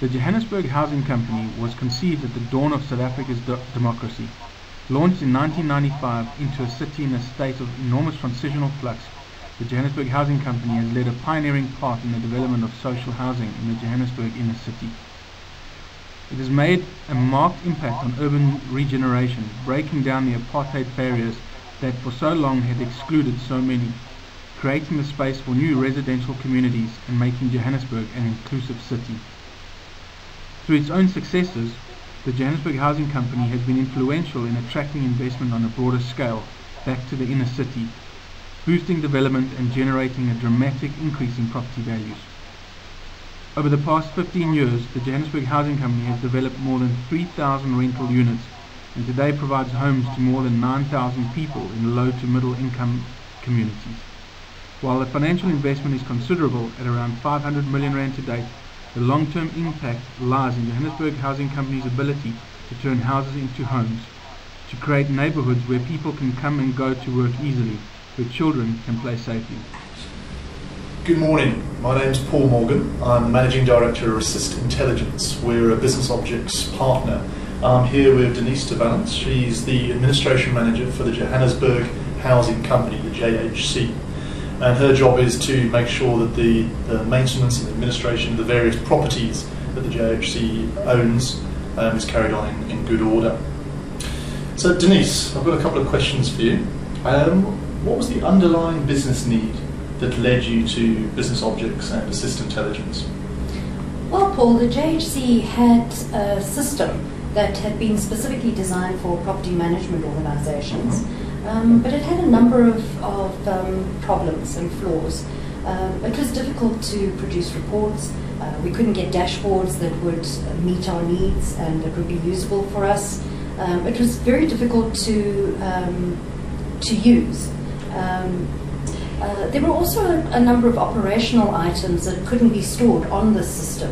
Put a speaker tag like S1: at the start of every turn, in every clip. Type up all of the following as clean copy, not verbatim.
S1: The Johannesburg Housing Company was conceived at the dawn of South Africa's democracy. Launched in 1995 into a city in a state of enormous transitional flux, the Johannesburg Housing Company has led a pioneering part in the development of social housing in the Johannesburg inner city. It has made a marked impact on urban regeneration, breaking down the apartheid barriers that for so long had excluded so many, creating the space for new residential communities and making Johannesburg an inclusive city. Through its own successes, the Johannesburg Housing Company has been influential in attracting investment on a broader scale back to the inner city, boosting development and generating a dramatic increase in property values. Over the past 15 years, the Johannesburg Housing Company has developed more than 3,000 rental units and today provides homes to more than 9,000 people in low to middle income communities. While the financial investment is considerable at around 500 million rand to date, the long-term impact lies in Johannesburg Housing Company's ability to turn houses into homes, to create neighborhoods where people can come and go to work easily, where children can play safely.
S2: Good morning, my name is Paul Morgan. I'm the Managing Director of ASYST Intelligence. We're a Business Objects partner. I'm here with Denise de Valence. She's the Administration Manager for the Johannesburg Housing Company, the JHC. And her job is to make sure that the maintenance and administration of the various properties that the JHC owns is carried on in good order. So Denise, I've got a couple of questions for you. What was the underlying business need that led you to Business Objects and ASYST Intelligence?
S3: Well, Paul, the JHC had a system that had been specifically designed for property management organizations. But it had a number of problems and flaws. It was difficult to produce reports. We couldn't get dashboards that would meet our needs and that would be usable for us. It was very difficult to use. There were also a number of operational items that couldn't be stored on the system,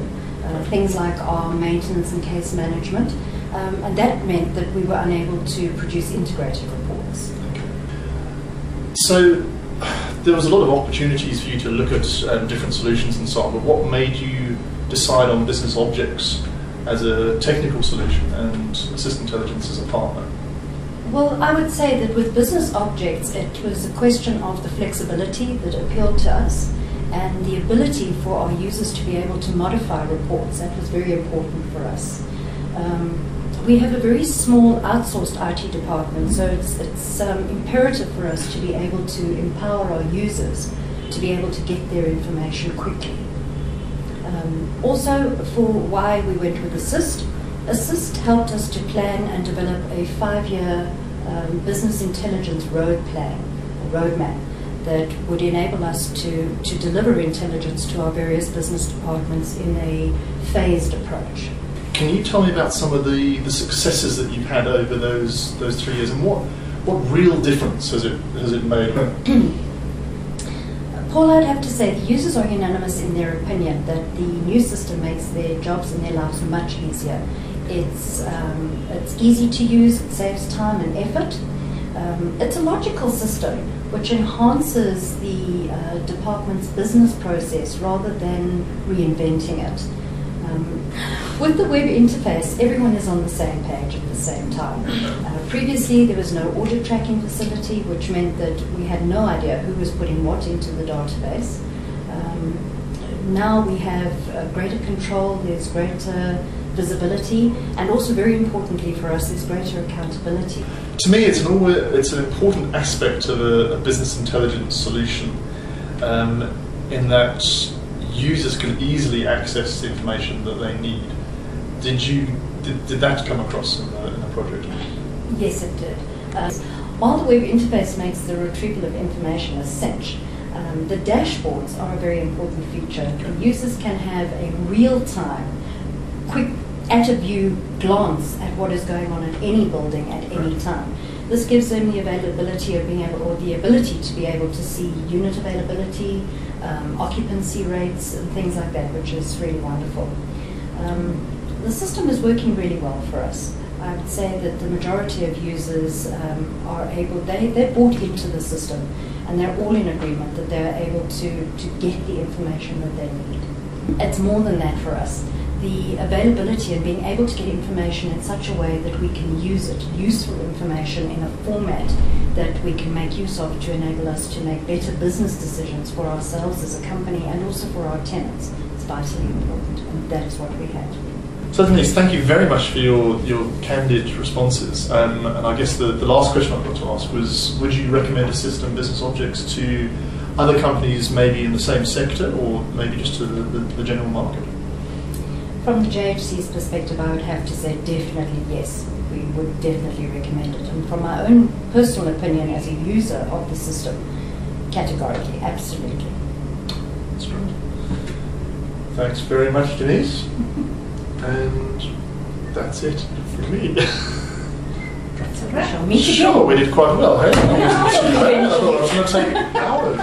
S3: things like our maintenance and case management, and that meant that we were unable to produce integrated reports.
S2: So there was a lot of opportunities for you to look at different solutions and so on, but what made you decide on Business Objects as a technical solution and ASYST Intelligence as a partner?
S3: Well, I would say that with Business Objects, it was a question of the flexibility that appealed to us and the ability for our users to be able to modify reports. That was very important for us. We have a very small outsourced IT department, so it's imperative for us to be able to empower our users to be able to get their information quickly. Also, for why we went with ASYST, ASYST helped us to plan and develop a 5-year business intelligence roadmap that would enable us to deliver intelligence to our various business departments in a phased approach.
S2: Can you tell me about some of the successes that you've had over those 3 years, and what real difference has it made?
S3: Paul, I'd have to say the users are unanimous in their opinion that the new system makes their jobs and their lives much easier. It's easy to use, it saves time and effort. It's a logical system which enhances the department's business process rather than reinventing it. With the web interface, everyone is on the same page at the same time. Previously, there was no audit tracking facility, which meant that we had no idea who was putting what into the database. Now we have greater control, there's greater visibility, and also very importantly for us, there's greater accountability.
S2: To me, it's an important aspect of a business intelligence solution in that users can easily access the information that they need. Did that come across in the project?
S3: Yes, it did. While the web interface makes the retrieval of information a cinch, the dashboards are a very important feature. The users can have a real-time, quick, at-a-view glance at what is going on in any building at any time. This gives them the availability of being able, or the ability to be able to see unit availability, occupancy rates, and things like that, which is really wonderful. The system is working really well for us. I would say that the majority of users are able, they're bought into the system, and they're all in agreement that they're able to get the information that they need. It's more than that for us. The availability and being able to get information in such a way that we can use it, useful information in a format that we can make use of to enable us to make better business decisions for ourselves as a company and also for our tenants. It's vitally important, and that is what we had.
S2: So Denise, thank you very much for your candid responses. And I guess the last question I've got to ask was, would you recommend ASYST and Business Objects to other companies maybe in the same sector or maybe just to the general market?
S3: From the JHC's perspective, I would have to say definitely yes. We would definitely recommend it. And from my own personal opinion as a user of the system, categorically, absolutely.
S2: That's great. Thanks very much, Denise. And that's it from me.
S3: That's okay. Shall we meet again?
S2: Sure, we did quite well, hey? I thought I was going to take hours.